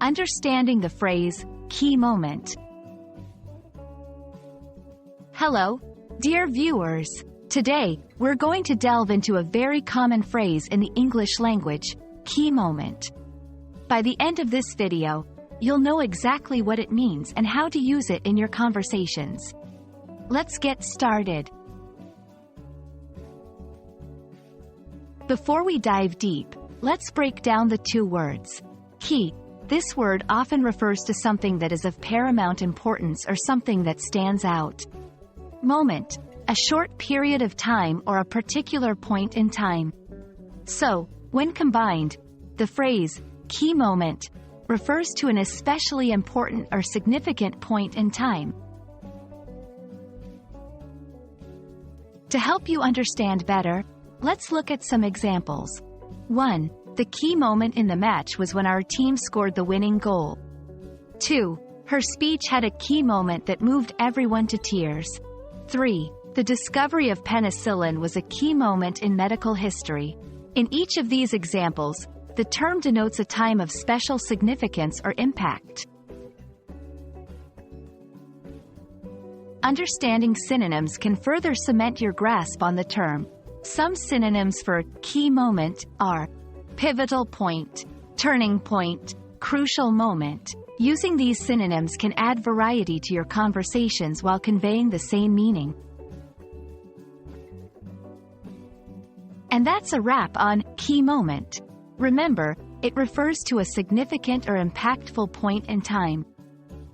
Understanding the phrase, key moment. Hello, dear viewers. Today, we're going to delve into a very common phrase in the English language, key moment. By the end of this video, you'll know exactly what it means and how to use it in your conversations. Let's get started. Before we dive deep, let's break down the two words. Key. This word often refers to something that is of paramount importance or something that stands out. Moment. A short period of time or a particular point in time. So, when combined, the phrase, key moment, refers to an especially important or significant point in time. To help you understand better, let's look at some examples. 1. The key moment in the match was when our team scored the winning goal. 2. Her speech had a key moment that moved everyone to tears. 3. The discovery of penicillin was a key moment in medical history. In each of these examples, the term denotes a time of special significance or impact. Understanding synonyms can further cement your grasp on the term. Some synonyms for key moment are pivotal point, turning point, crucial moment. Using these synonyms can add variety to your conversations while conveying the same meaning. And that's a wrap on key moment. Remember, it refers to a significant or impactful point in time.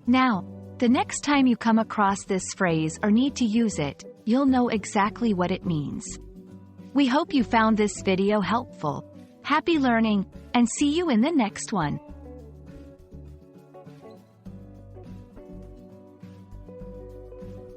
Now, the next time you come across this phrase or need to use it, you'll know exactly what it means. We hope you found this video helpful. Happy learning, and see you in the next one.